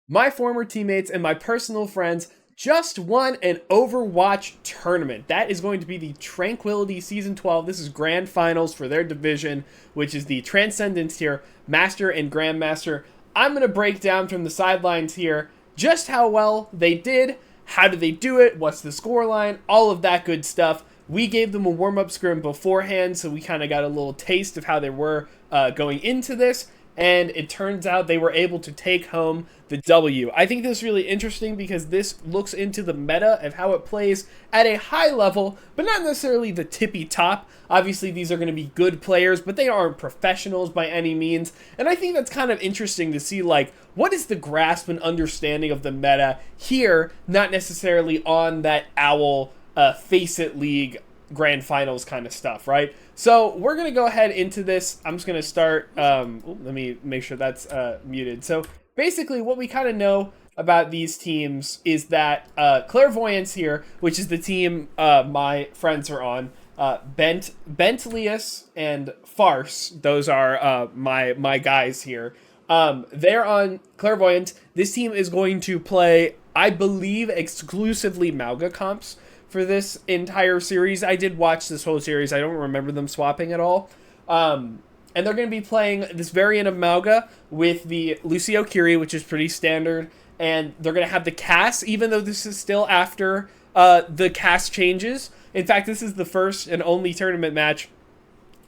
My former teammates and my personal friends just won an Overwatch tournament. That is going to be the Tranquility Season 12. This is grand finals for their division, which is the Transcendence tier, Master and Grandmaster. I'm going to break down from the sidelines here just how well they did, how did they do it, what's the scoreline, all of that good stuff. We gave them a warm-up scrim beforehand, so we kind of got a little taste of how they were going into this, and it turns out they were able to take home the W. I think this is really interesting because this looks into the meta of how it plays at a high level, but not necessarily the tippy top. Obviously, these are going to be good players, but they aren't professionals by any means, and I think that's kind of interesting to see, like, what is the grasp and understanding of the meta here, not necessarily on that OWL Face It League grand finals kind of stuff, right? So we're going to go ahead into this. I'm just going to start, let me make sure that's muted. So basically what we kind of know about these teams is that Clairvoyance here, which is the team my friends are on, Bentlius and Farce, those are my guys here. They're on Clairvoyant. This team is going to play, I believe, exclusively Mauga comps for this entire series. I did watch this whole series. I don't remember them swapping at all. And they're going to be playing this variant of Mauga with the Lucio Kiri, which is pretty standard. And they're going to have the Cass, even though this is still after the Cass changes. In fact, this is the first and only tournament match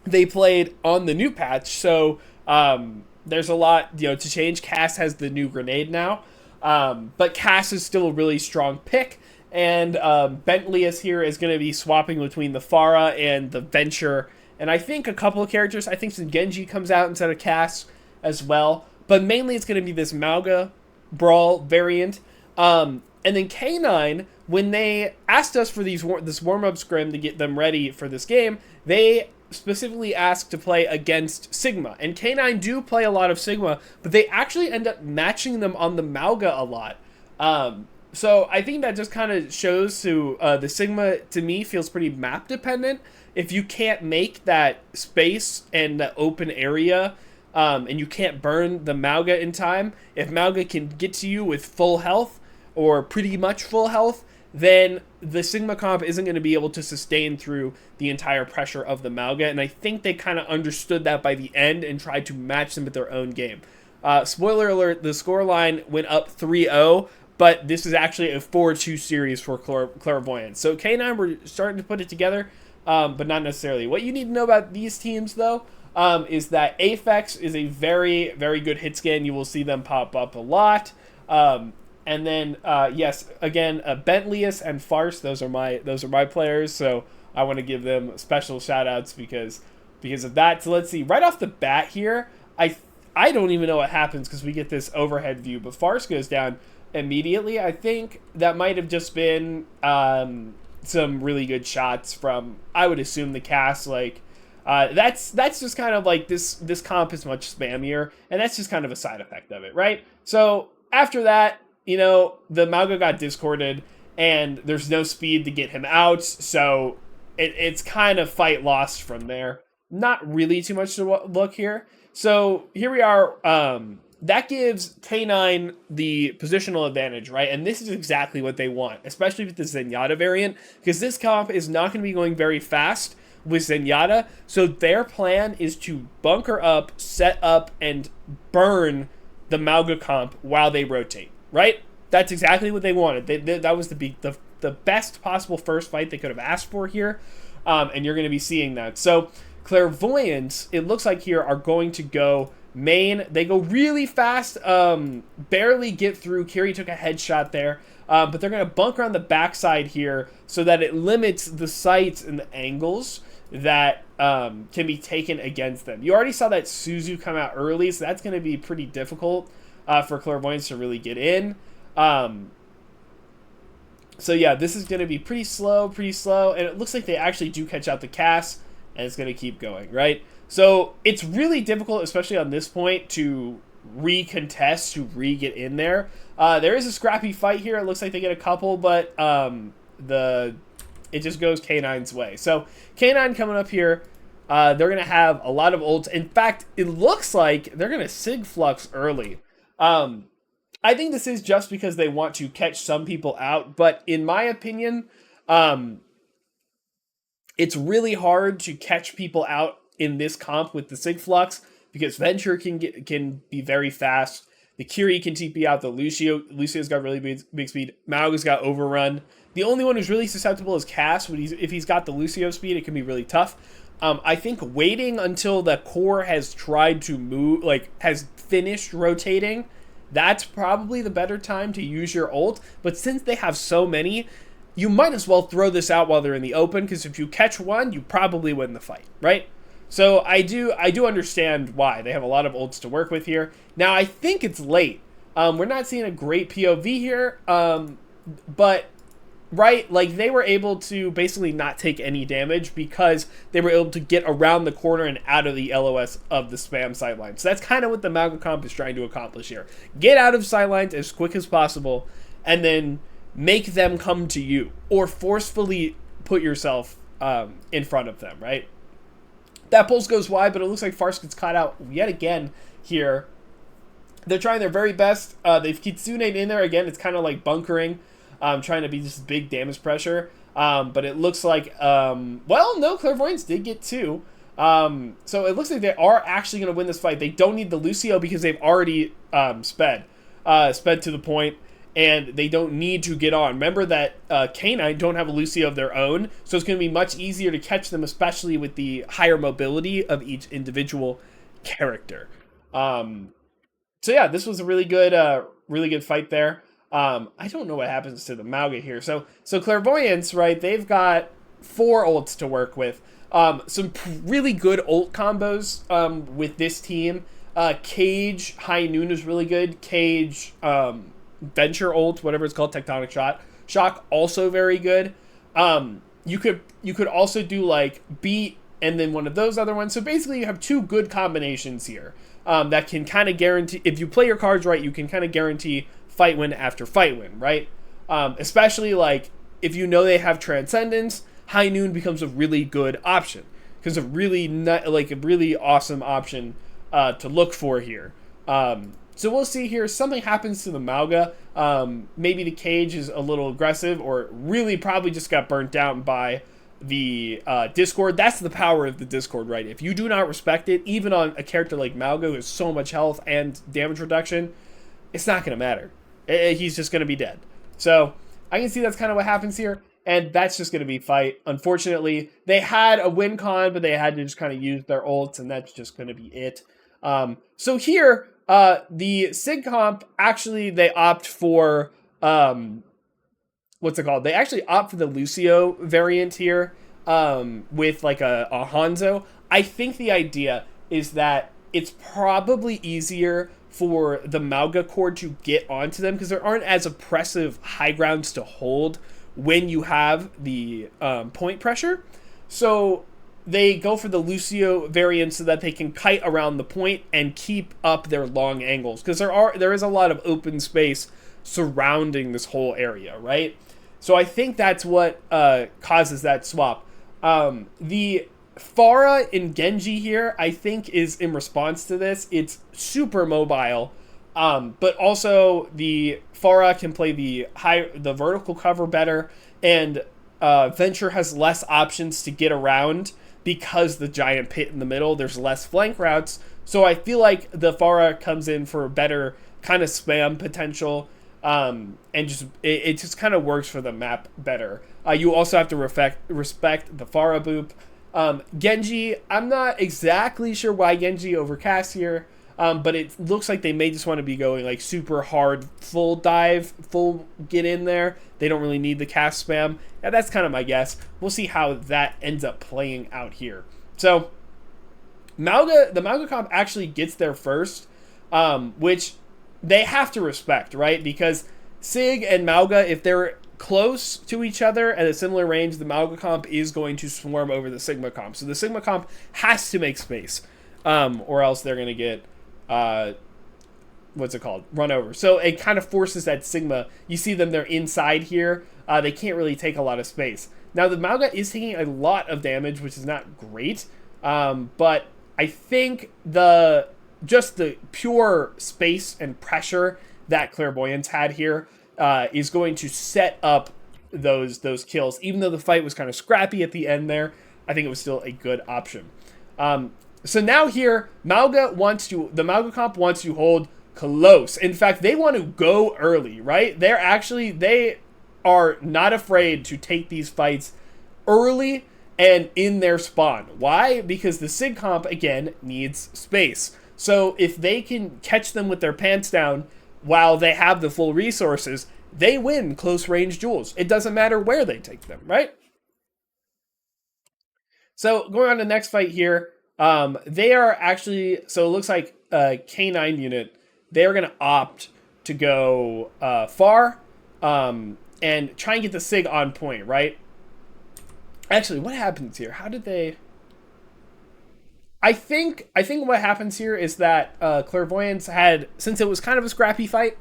they played on the new patch. So there's a lot to change. Cass has the new grenade now. But Cass is still a really strong pick. And Bentlius here is going to be swapping between the Pharah and the Venture. And I think a couple of characters, I think some Genji comes out instead of Cass as well. But mainly it's going to be this Mauga Brawl variant. And then K9, when they asked us for this warm-up scrim to get them ready for this game, they specifically asked to play against Sigma. And K9 do play a lot of Sigma, but they actually end up matching them on the Mauga a lot. So I think that just kind of shows to the Sigma, to me, feels pretty map dependent. If you can't make that space and the open area, and you can't burn the Mauga in time, if Mauga can get to you with full health or pretty much full health, then the Sigma comp isn't going to be able to sustain through the entire pressure of the Mauga. And I think they kind of understood that by the end and tried to match them with their own game. Spoiler alert, the scoreline went up 3-0. But this is actually a 4-2 series for Clairvoyance. So K9 were starting to put it together, but not necessarily. What you need to know about these teams, though, is that Aphex is a very, very good hit scan. You will see them pop up a lot. And then, yes, again, Bentlius and Farce, those are my players. So I want to give them special shout-outs because of that. So let's see. Right off the bat here, I don't even know what happens because we get this overhead view. But Farce goes down immediately. I think that might have just been some really good shots from, I would assume, the cast. Like that's just kind of like this comp is much spammier, and that's just kind of a side effect of it, right? So after that, the Mauga got discorded and there's no speed to get him out, so it's kind of fight lost from there. Not really too much to look here. So here we are. That gives K9 the positional advantage, right? And this is exactly what they want, especially with the Zenyatta variant, because this comp is not going to be going very fast with Zenyatta. So their plan is to bunker up, set up, and burn the Mauga comp while they rotate, right? That's exactly what they wanted. That was the best possible first fight they could have asked for here, and you're going to be seeing that. So Clairvoyance, it looks like here, are going to go main. They go really fast, barely get through. Kiri took a headshot there, but they're going to bunker on the backside here so that it limits the sights and the angles that can be taken against them. You already saw that Suzu come out early, so that's going to be pretty difficult for Clairvoyance to really get in. So yeah, this is going to be pretty slow, and it looks like they actually do catch out the Cass, and it's going to keep going, right? So it's really difficult, especially on this point, to re-contest, to re-get in there. There is a scrappy fight here. It looks like they get a couple, but it just goes K9's way. So K9 coming up here, they're going to have a lot of ults. In fact, it looks like they're going to Sig Flux early. I think this is just because they want to catch some people out, but in my opinion, um, it's really hard to catch people out in this comp with the Sigflux because Venture can be very fast. The Kiri can TP out. The Lucio's got really big speed. Mauga's got Overrun. The only one who's really susceptible is Cass. But if he's got the Lucio speed, it can be really tough. I think waiting until the core has tried to move, like has finished rotating, that's probably the better time to use your ult. But since they have so many, you might as well throw this out while they're in the open, because if you catch one, you probably win the fight, right? So I do understand why they have a lot of ults to work with here. Now I think it's late. We're not seeing a great POV here, but right, like they were able to basically not take any damage because they were able to get around the corner and out of the LOS of the spam sideline. So that's kind of what the Mauga comp is trying to accomplish here. Get out of sidelines as quick as possible, and then make them come to you, or forcefully put yourself in front of them, right? That pulse goes wide, but it looks like Farce gets caught out yet again here. They're trying their very best. They've Kitsune in there again. It's kind of like bunkering, trying to be just big damage pressure. But it looks like, well, no, Clairvoyance did get two. So it looks like they are actually going to win this fight. They don't need the Lucio because they've already sped to the point. And they don't need to get on. Remember that K9 don't have a Lucio of their own, so it's going to be much easier to catch them, especially with the higher mobility of each individual character. So yeah, this was a really good fight there. I don't know what happens to the Mauga here. So Clairvoyance, right? They've got 4 ults to work with. Some really good ult combos with this team. Cage High Noon is really good. Cage Venture ult, whatever it's called, Tectonic Shock, also very good. You could also do like Beat and then one of those other ones. So basically you have 2 good combinations here that can kind of guarantee, if you play your cards right, you can kind of guarantee fight win after fight win, right? Especially like if you know they have Transcendence, High Noon becomes a really good option, because a really awesome option to look for here. So we'll see here. Something happens to the Mauga. Maybe the Cage is a little aggressive, or really probably just got burnt down by the Discord. That's the power of the Discord, right? If you do not respect it, even on a character like Mauga who has so much health and damage reduction, it's not going to matter. He's just going to be dead. So I can see that's kind of what happens here, and that's just going to be fight. Unfortunately, they had a win con, but they had to just kind of use their ults, and that's just going to be it. So here, the Sig comp, actually, they opt for, what's it called? They actually opt for the Lucio variant here, with like a Hanzo. I think the idea is that it's probably easier for the Mauga core to get onto them, because there aren't as oppressive high grounds to hold when you have the point pressure. So they go for the Lucio variant so that they can kite around the point and keep up their long angles, because there is a lot of open space surrounding this whole area, right? So I think that's what causes that swap. The Pharah in Genji here, I think, is in response to this. It's super mobile, but also the Pharah can play the vertical cover better, and Venture has less options to get around because the giant pit in the middle, there's less flank routes. So I feel like the Pharah comes in for a better kind of spam potential, and just it just kind of works for the map better. You also have to respect the Pharah boop. Genji, I'm not exactly sure why Genji overcast here, but it looks like they may just want to be going like super hard, full dive, full get in there. They don't really need the cast spam. Yeah, that's kind of my guess. We'll see how that ends up playing out here. So the Mauga comp actually gets there first, which they have to respect, right? Because Sig and Mauga, if they're close to each other at a similar range, the Mauga comp is going to swarm over the Sigma comp. So the Sigma comp has to make space, or else they're going to get, run over. So it kind of forces that Sigma. You see them, they're inside here. They can't really take a lot of space. Now the Mauga is taking a lot of damage, which is not great, but I think just the pure space and pressure that Clairvoyance had here is going to set up those kills. Even though the fight was kind of scrappy at the end there, I think it was still a good option. So now here, the Mauga comp wants to hold close. In fact, they want to go early, right? They are not afraid to take these fights early and in their spawn. Why? Because the Sig comp, again, needs space. So if they can catch them with their pants down while they have the full resources, they win close range duels. It doesn't matter where they take them, right? So going on to the next fight here, they are actually, so it looks like a K9 unit, they're going to opt to go far and try and get the Sig on point, right? Actually, what happens here? How did they... I think what happens here is that Clairvoyance had, since it was kind of a scrappy fight,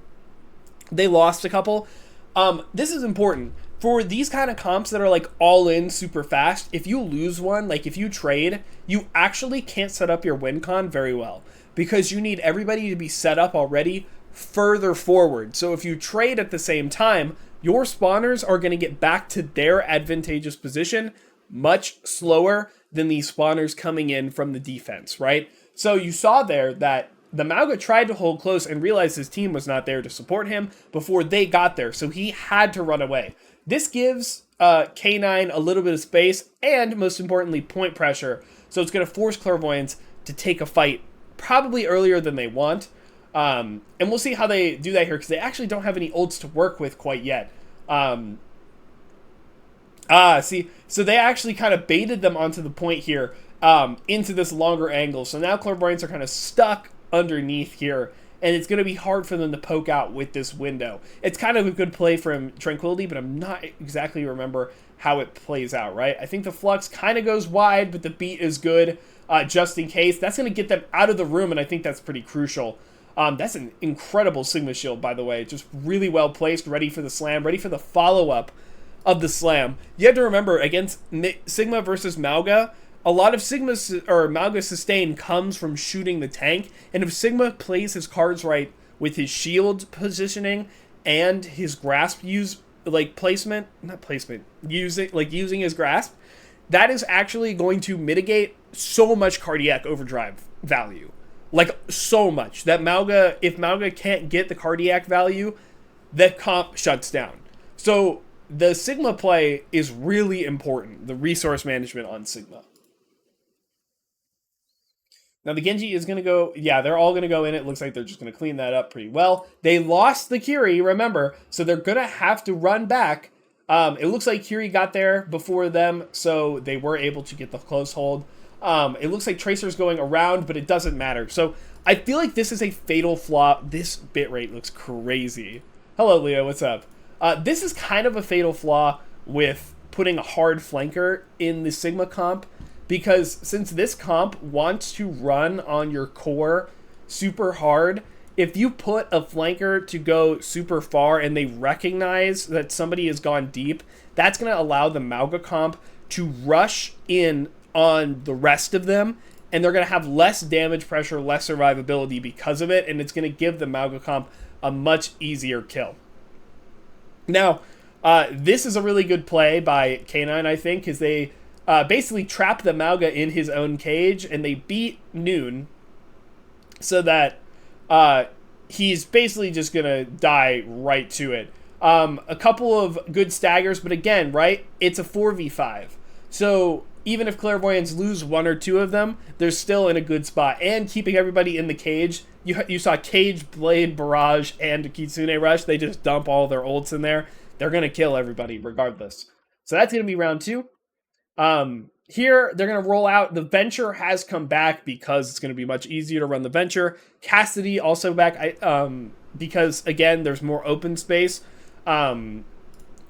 they lost a couple. This is important. For these kind of comps that are like all in super fast, if you lose one, like if you trade, you actually can't set up your win con very well because you need everybody to be set up already further forward. So if you trade at the same time, your spawners are going to get back to their advantageous position much slower than these spawners coming in from the defense, right? So you saw there that the Mauga tried to hold close and realized his team was not there to support him before they got there, so he had to run away. This gives K9 a little bit of space and, most importantly, point pressure. So it's going to force Clairvoyance to take a fight probably earlier than they want. And we'll see how they do that here because they actually don't have any ults to work with quite yet. See, so they actually kind of baited them onto the point here into this longer angle. So now Clairvoyants are kind of stuck underneath here, and it's going to be hard for them to poke out with this window. It's kind of a good play from Tranquility, but I'm not exactly remember how it plays out, right? I think the Flux kind of goes wide, but the beat is good just in case. That's going to get them out of the room, and I think that's pretty crucial. That's an incredible Sigma shield, by the way. Just really well placed, ready for the slam, ready for the follow-up of the slam. You have to remember, against Sigma versus Mauga, a lot of Sigma's or Mauga's sustain comes from shooting the tank, and if Sigma plays his cards right with his shield positioning and his grasp using his grasp, that is actually going to mitigate so much cardiac overdrive value. Like, so much. That if Mauga can't get the cardiac value, the comp shuts down. So the Sigma play is really important, the resource management on Sigma. Now the Genji is going to go, yeah, they're all going to go in. It looks like they're just going to clean that up pretty well. They lost the Kiri, remember, so they're going to have to run back. It looks like Kiri got there before them, so they were able to get the close hold. It looks like Tracer's going around, but it doesn't matter. So I feel like this is a fatal flaw. This bitrate looks crazy. Hello, Leo, what's up? This is kind of a fatal flaw with putting a hard flanker in the Sigma comp, because since this comp wants to run on your core super hard, if you put a flanker to go super far and they recognize that somebody has gone deep, that's going to allow the Mauga comp to rush in on the rest of them, and they're going to have less damage pressure, less survivability because of it, and it's going to give the Mauga comp a much easier kill. Now, this is a really good play by K9, I think, because they basically trap the Mauga in his own cage, and they beat Noon so that he's basically just going to die right to it. A couple of good staggers, but again, right, it's a 4v5. So even if Clairvoyants lose one or two of them, they're still in a good spot. And keeping everybody in the cage, you saw Cage, Blade, Barrage, and Kitsune Rush. They just dump all their ults in there. They're going to kill everybody regardless. So that's going to be round 2. Here, they're going to roll out. The Venture has come back because it's going to be much easier to run the Venture. Cassidy also back because, again, there's more open space.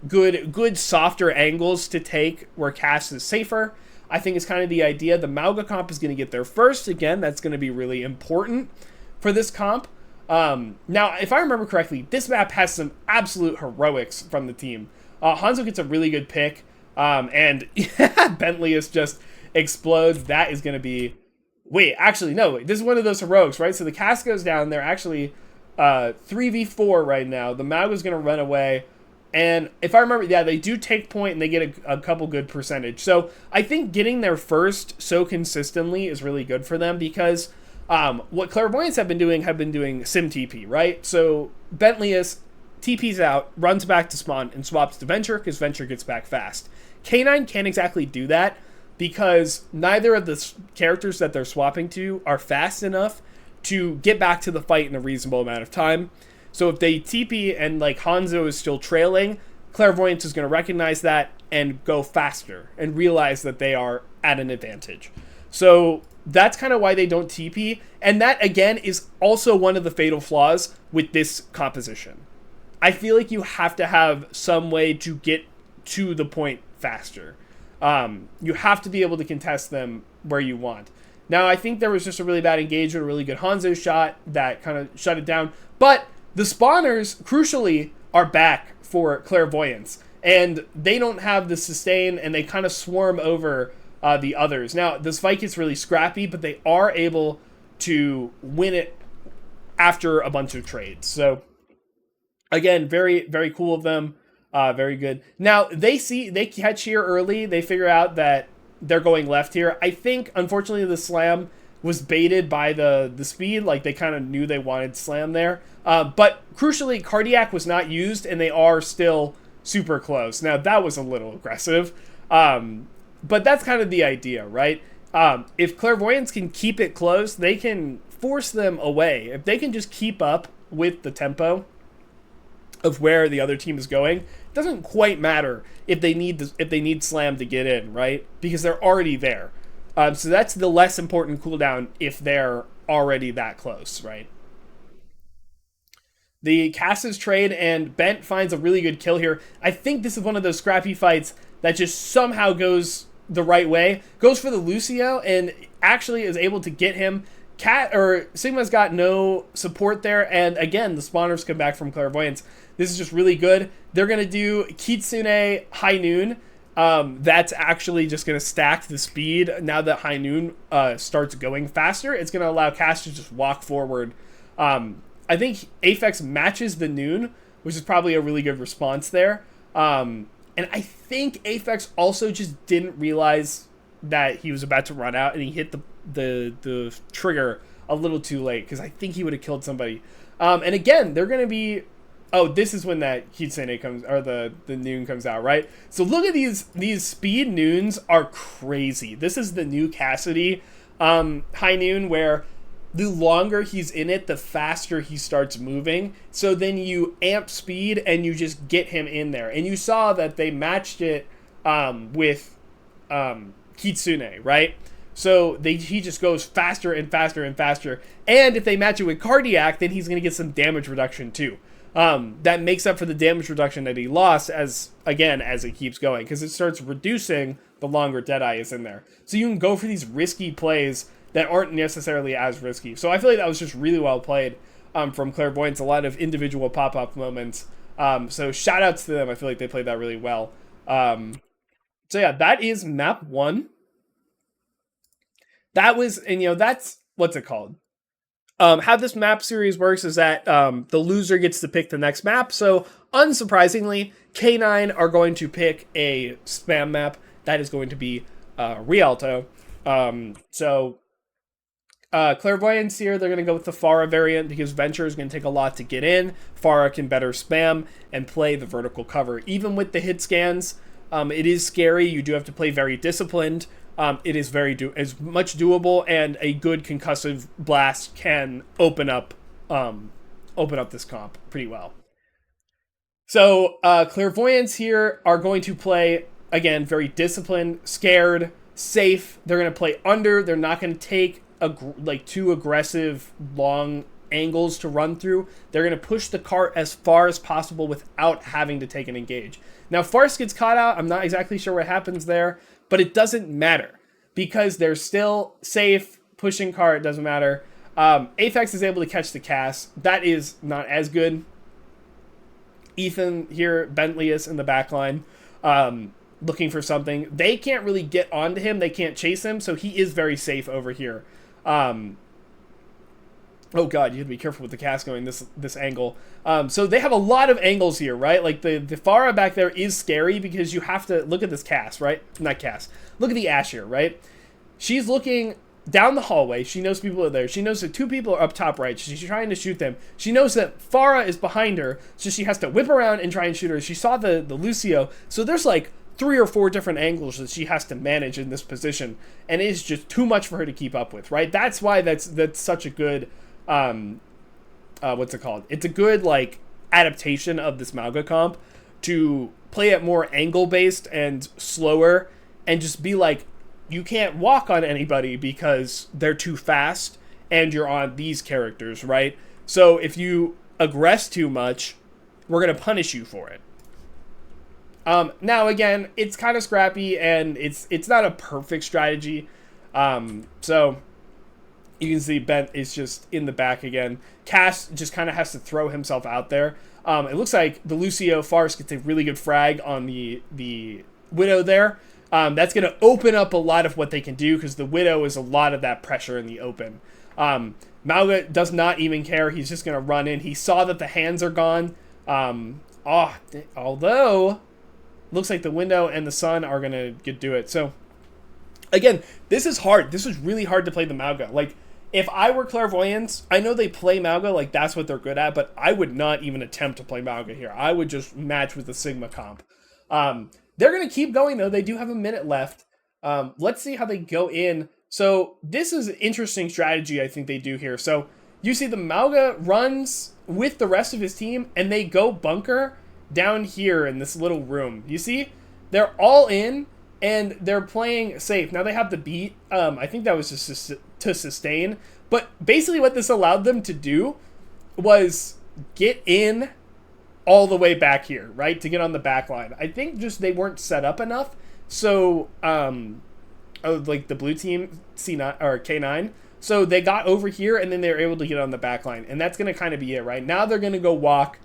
Good softer angles to take where Cass is safer. I think it's kind of the idea. The Mauga comp is going to get there first. Again, that's going to be really important for this comp. Now, if I remember correctly, this map has some absolute heroics from the team. Hanzo gets a really good pick. And Bentley's just explodes. That is going to be... Wait, actually, no. This is one of those heroics, right? So the cast goes down. They're actually 3v4 right now. The Mag is going to run away. And if I remember, yeah, they do take point and they get a couple good percentage. So I think getting there first so consistently is really good for them because what Clairvoyants have been doing Sim TP, right? So Bentley is TP's out, runs back to spawn, and swaps to Venture because Venture gets back fast. K9 can't exactly do that because neither of the characters that they're swapping to are fast enough to get back to the fight in a reasonable amount of time. So if they TP and like Hanzo is still trailing, Clairvoyance is going to recognize that and go faster and realize that they are at an advantage. So that's kind of why they don't TP. And that, again, is also one of the fatal flaws with this composition. I feel like you have to have some way to get to the point faster. You have to be able to contest them where you want. Now, I think there was just a really bad engagement, a really good Hanzo shot that kind of shut it down. But the spawners, crucially, are back for Clairvoyance. And they don't have the sustain, and they kind of swarm over the others. Now, this fight gets really scrappy, but they are able to win it after a bunch of trades. So, again, very, very cool of them. Very good. Now, they catch here early. They figure out that they're going left here. I think, unfortunately, the slam was baited by the speed. Like, they kind of knew they wanted slam there. But, crucially, Cardiac was not used, and they are still super close. Now, that was a little aggressive. But that's kind of the idea, right? If Clairvoyance can keep it close, they can force them away. If they can just keep up with the tempo of where the other team is going, it doesn't quite matter if they need slam to get in, right? Because they're already there. So that's the less important cooldown if they're already that close, right? The Cass's trade, and Bent finds a really good kill here. I think this is one of those scrappy fights that just somehow goes the right way. Goes for the Lucio and actually is able to get him. Sigma's got no support there, and again, the spawners come back from Clairvoyance. This is just really good. They're going to do Kitsune High Noon. That's actually just going to stack the speed. Now that High Noon starts going faster, it's going to allow Cass to just walk forward. I think Aphex matches the Noon, which is probably a really good response there. And I think Aphex also just didn't realize that he was about to run out, and he hit the trigger a little too late, because I think he would have killed somebody. And again, they're going to be... Oh, this is when that Kitsune comes, or the Noon comes out, right? So look at these speed Noons are crazy. This is the new Cassidy High Noon, where the longer he's in it, the faster he starts moving. So then you amp speed and you just get him in there. And you saw that they matched it with Kitsune, right? So he just goes faster and faster and faster. And if they match it with Cardiac, then he's going to get some damage reduction too. That makes up for the damage reduction that he lost as it keeps going, because it starts reducing the longer Deadeye is in there. So you can go for these risky plays that aren't necessarily as risky. So I feel like that was just really well played from Clairvoyance. A lot of individual pop-up moments. So shout outs to them. I feel like they played that really well. So yeah, that is map 1. That was, and that's, what's it called? How this map series works is that the loser gets to pick the next map. So, unsurprisingly, K9 are going to pick a spam map. That is going to be Rialto. Clairvoyance here, they're going to go with the Pharah variant because Venture is going to take a lot to get in. Pharah can better spam and play the vertical cover. Even with the hit scans, it is scary. You do have to play very disciplined. It is is much doable, and a good concussive blast can open up this comp pretty well. So Clairvoyants here are going to play, again, very disciplined, scared, safe. They're going to play under. They're not going to take too aggressive long angles to run through. They're going to push the cart as far as possible without having to take an engage. Now, Farce gets caught out. I'm not exactly sure what happens there, but it doesn't matter because they're still safe. Pushing cart doesn't matter. Aphex is able to catch the Cass. That is not as good. Ethan here, Bentleyus in the back line, looking for something. They can't really get onto him. They can't chase him, so he is very safe over here. Oh god, you have to be careful with the cast going this angle. So they have a lot of angles here, right? Like the Pharah back there is scary because you have to look at this cast, right? Not cast. Look at the Ashe here, right? She's looking down the hallway. She knows people are there. She knows that two people are up top right. She's trying to shoot them. She knows that Pharah is behind her, so she has to whip around and try and shoot her. She saw the Lucio, so there's like 3 or 4 different angles that she has to manage in this position, and it is just too much for her to keep up with, right? That's why that's such a good what's it called? It's a good like adaptation of this Mauga comp to play it more angle based and slower, and just be like, you can't walk on anybody because they're too fast and you're on these characters, right? So if you aggress too much, we're gonna punish you for it. Now again, it's kind of scrappy and it's not a perfect strategy. So you can see Bent is just in the back again. Cass just kind of has to throw himself out there. It looks like the Lucio Farce gets a really good frag on the Widow there. That's going to open up a lot of what they can do because the Widow is a lot of that pressure in the open. Mauga does not even care. He's just going to run in. He saw that the hands are gone. Although, looks like the Window and the Sun are going to do it. So, again, this is hard. This is really hard to play the Mauga. Like, if I were Clairvoyance, I know they play Mauga, like that's what they're good at, but I would not even attempt to play Mauga here. I would just match with the Sigma comp. They're going to keep going, though. They do have a minute left. Let's see how they go in. So this is an interesting strategy I think they do here. So you see the Mauga runs with the rest of his team, and they go bunker down here in this little room. You see? They're all in, and they're playing safe. Now they have the beat. I think that was just to sustain. But basically what this allowed them to do was get in all the way back here, right? To get on the back line. I think just they weren't set up enough. So, like the blue team, C9 or K9. So they got over here, and then they were able to get on the back line. And that's going to kind of be it, right? Now they're going to go walk.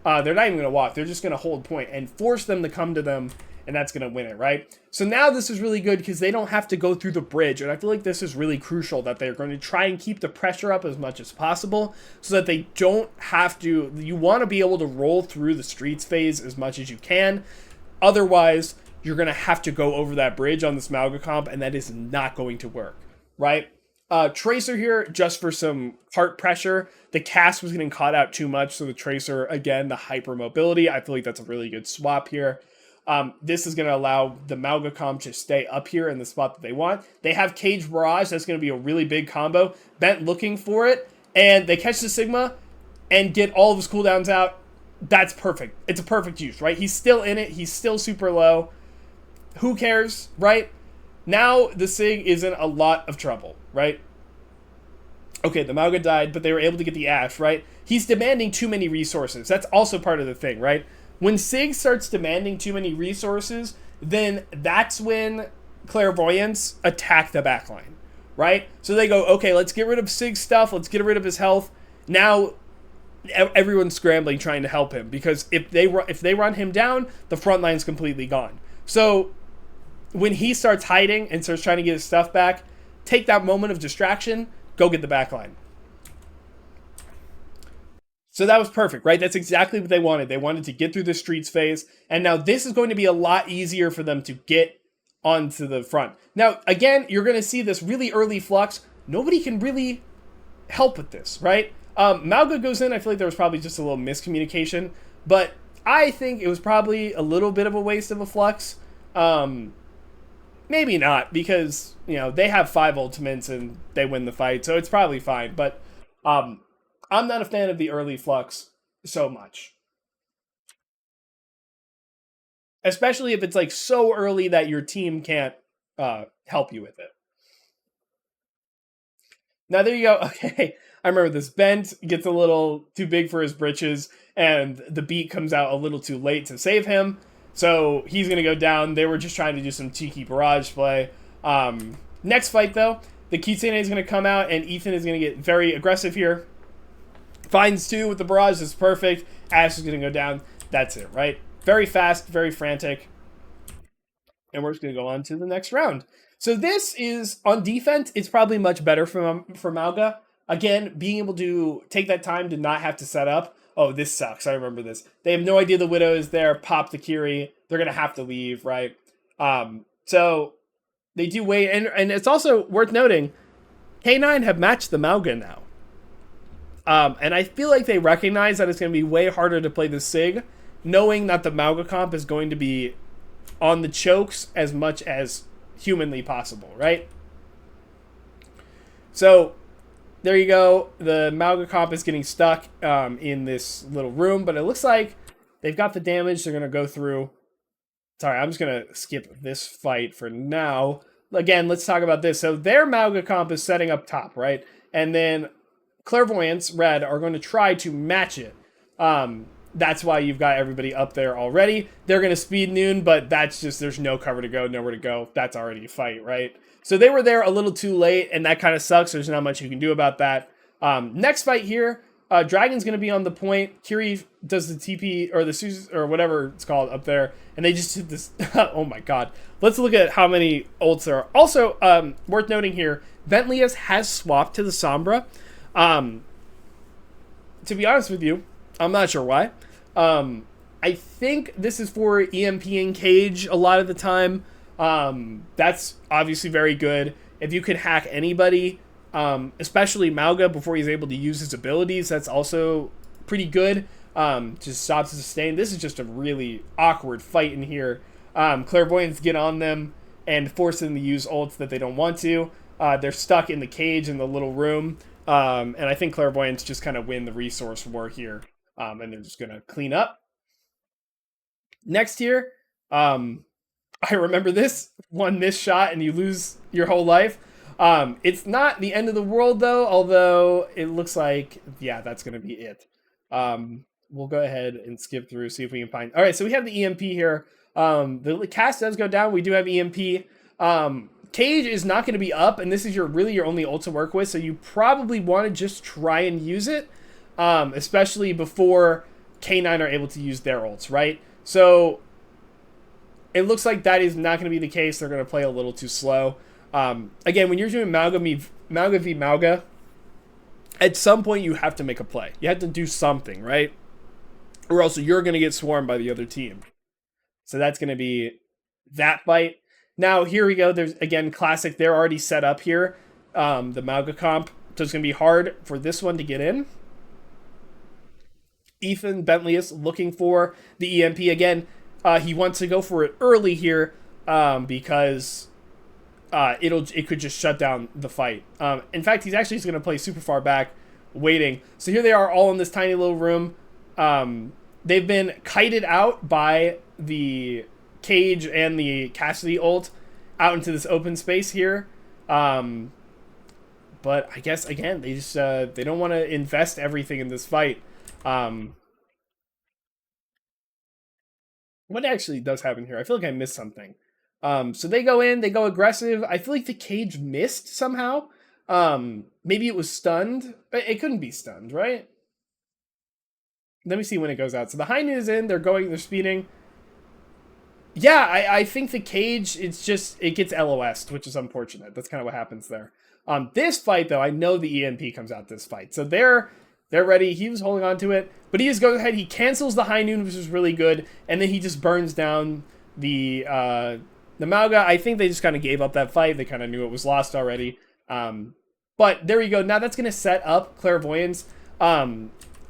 They're not even going to walk. They're just going to hold point and force them to come to them, and that's going to win it, right? So now this is really good because they don't have to go through the bridge, and I feel like this is really crucial that they're going to try and keep the pressure up as much as possible so that they don't have to. You want to be able to roll through the streets phase as much as you can. Otherwise, you're going to have to go over that bridge on this Mauga comp, and that is not going to work, right? Tracer here, just for some heart pressure. The cast was getting caught out too much, so the Tracer, again, the hyper mobility. I feel like that's a really good swap here. This is going to allow the Mauga comp to stay up here in the spot that they want. They have Cage Barrage. That's going to be a really big combo. Bent looking for it, and they catch the Sigma and get all of his cooldowns out. That's perfect. It's a perfect use, right? He's still in it. He's still super low. Who cares, right? Now the Sig is in a lot of trouble, right? Okay, the Mauga died, but they were able to get the Ashe, right? He's demanding too many resources. That's also part of the thing, right? When Sig starts demanding too many resources, then that's when Clairvoyants attack the backline, right? So they go, okay, let's get rid of Sig's stuff. Let's get rid of his health. Now everyone's scrambling trying to help him because if they run him down, the front line's completely gone. So when he starts hiding and starts trying to get his stuff back, take that moment of distraction, go get the backline. So that was perfect, right? That's exactly what they wanted. They wanted to get through the streets phase, and now this is going to be a lot easier for them to get onto the front. Now, again, you're going to see this really early flux. Nobody can really help with this, right? Mauga goes in. I feel like there was probably just a little miscommunication, but I think it was probably a little bit of a waste of a flux. Maybe not, because, you know, they have 5 ultimates and they win the fight, so it's probably fine, but I'm not a fan of the early flux so much. Especially if it's like so early that your team can't help you with it. Now there you go. Okay, I remember this. Bent gets a little too big for his britches, and the beat comes out a little too late to save him. So he's going to go down. They were just trying to do some cheeky barrage play. Next fight, though, the Kitsune is going to come out, and Ethan is going to get very aggressive here. Finds 2 with the barrage. That's perfect. Ashe is going to go down. That's it, right? Very fast, very frantic. And we're just going to go on to the next round. So this is, on defense, it's probably much better for Mauga. Again, being able to take that time to not have to set up. Oh, this sucks. I remember this. They have no idea the Widow is there. Pop the Kiri. They're going to have to leave, right? So they do wait. And it's also worth noting, K9 have matched the Mauga now. And I feel like they recognize that it's going to be way harder to play the Sig, knowing that the Mauga comp is going to be on the chokes as much as humanly possible, right? So there you go. The Mauga comp is getting stuck in this little room, but it looks like they've got the damage. They're going to go through. Sorry, I'm just going to skip this fight for now. Again, let's talk about this. So their Mauga comp is setting up top, right? And then Clairvoyance, Red, are going to try to match it. That's why you've got everybody up there already. They're going to speed Noon, but that's just, there's no cover to go, nowhere to go. That's already a fight, right? So they were there a little too late, and that kind of sucks. There's not much you can do about that. Next fight here, Dragon's going to be on the point. Kiri does the TP, or the Suze, or whatever it's called up there, and they just did this. Oh my god. Let's look at how many ults there are. Also, worth noting here, Ventlius has swapped to the Sombra. To be honest with you, I'm not sure why. I think this is for EMP and Cage a lot of the time. That's obviously very good. If you could hack anybody, especially Mauga, before he's able to use his abilities, that's also pretty good. Just stops the sustain. This is just a really awkward fight in here. Clairvoyants get on them and force them to use ults that they don't want to. They're stuck in the cage in the little room. And I think Clairvoyants just kind of win the resource war here. And they're just going to clean up. Next here, I remember this. One missed shot and you lose your whole life. It's not the end of the world, though, although it looks like, yeah, that's going to be it. We'll go ahead and skip through, see if we can find... All right, so we have the EMP here. The cast does go down. We do have EMP. Cage is not going to be up, and this is really your only ult to work with, so you probably want to just try and use it, especially before K9 are able to use their ults, right? So it looks like that is not going to be the case. They're going to play a little too slow. Again, when you're doing Mauga v Mauga, at some point you have to make a play. You have to do something, right? Or else you're going to get swarmed by the other team. So that's going to be that fight. Now, here we go. There's, again, classic. They're already set up here. The Mauga comp. So it's going to be hard for this one to get in. Ethan Bentley is looking for the EMP. Again, he wants to go for it early here because it could just shut down the fight. In fact, he's actually just going to play super far back, waiting. So here they are all in this tiny little room. They've been kited out by the Cage and the Cassidy ult out into this open space here. But I guess, again, they just they don't want to invest everything in this fight. What actually does happen here? I feel like I missed something. So they go in, they go aggressive. I feel like the Cage missed somehow. Maybe it was stunned. It couldn't be stunned, right? Let me see when it goes out. So the high noon is in, they're speeding. Yeah, I think the Cage, it gets LOS'd, which is unfortunate. That's kind of what happens there. This fight, though, I know the EMP comes out this fight. So they're ready. He was holding on to it. But he just goes ahead. He cancels the high noon, which is really good. And then he just burns down the Mauga. I think they just kind of gave up that fight. They kind of knew it was lost already. But there you go. Now that's going to set up Clairvoyance.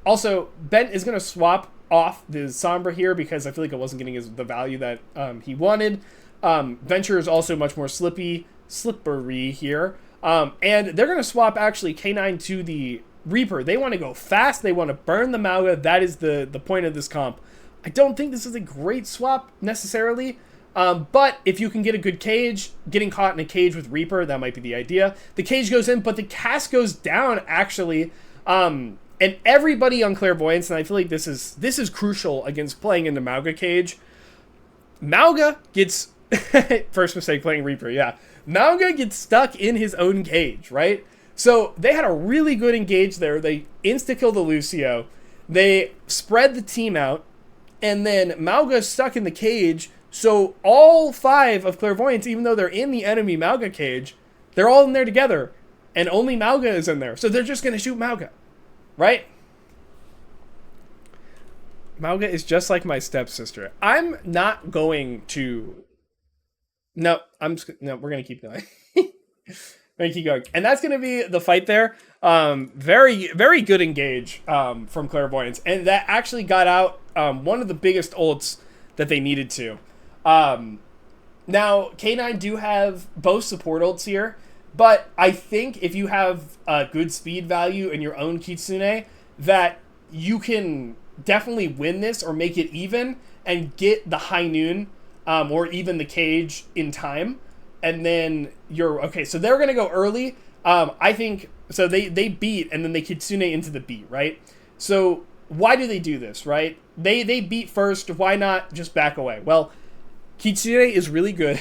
Also, Bent is going to swap off the Sombra here because I feel like it wasn't getting the value that he wanted. Venture is also much more slippery here. And they're going to swap actually K9 to the Reaper. They want to go fast. They want to burn the Mauga. That is the point of this comp. I don't think this is a great swap necessarily. But if you can get a good Cage, getting caught in a cage with Reaper, that might be the idea. The Cage goes in, but the cast goes down actually. And everybody on Clairvoyance, and I feel like this is crucial against playing in the Mauga cage. Mauga gets first mistake playing Reaper, yeah. Mauga gets stuck in his own cage, right? So they had a really good engage there. They insta-kill the Lucio. They spread the team out, and then Mauga's stuck in the cage. So all 5 of Clairvoyance, even though they're in the enemy Mauga cage, they're all in there together. and only Mauga is in there. So they're just going to shoot Mauga, right? Mauga is just like my stepsister. I'm not going to. No, no. We're gonna keep going. We're gonna keep going, and that's gonna be the fight there. Very, very good engage from Clairvoyance, and that actually got out one of the biggest ults that they needed to. Now K9 do have both support ults here, but I think if you have a good speed value in your own Kitsune, that you can definitely win this or make it even and get the high noon or even the cage in time, and then you're okay. So they're gonna go early. I think so. They beat and then they Kitsune into the beat, right? So why do they do this, right? They beat first. Why not just back away? Well, Kitsune is really good.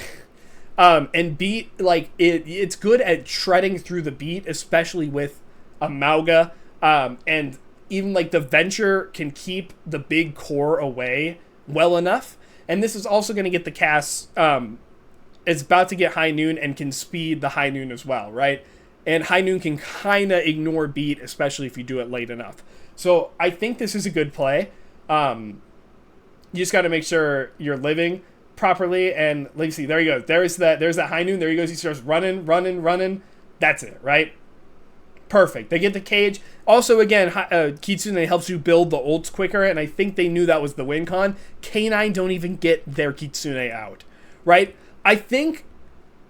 And beat, like, it's good at shredding through the beat, especially with a Mauga. And even, like, the Venture can keep the big core away well enough. And this is also going to get the cast, it's about to get High Noon and can speed the High Noon as well, right? And High Noon can kind of ignore beat, especially if you do it late enough. So I think this is a good play. You just got to make sure you're living properly, and let's see, there he goes. There's that High Noon. There he goes. He starts running. That's it, right? Perfect. They get the cage. Also, again, Kitsune helps you build the ults quicker, and I think they knew that was the win con. K9 don't even get their Kitsune out, right? I think